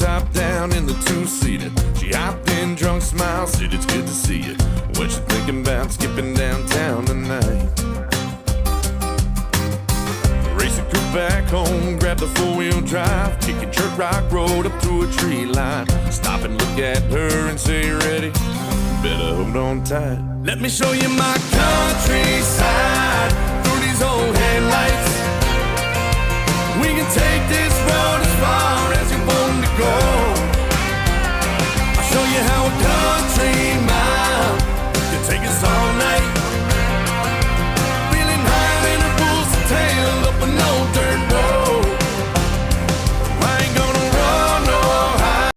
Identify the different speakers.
Speaker 1: top down in the two-seater. She hopped in, drunk smile, said it's good to see you. What you thinking about skipping downtown tonight? Race the coupe back home, grab the four-wheel drive, kicking Church Rock Road up through a tree line. Stop and look at her and say, you ready? Better hold on tight. Let me show you my countryside through these old headlights. We can take this road as far as you want to go.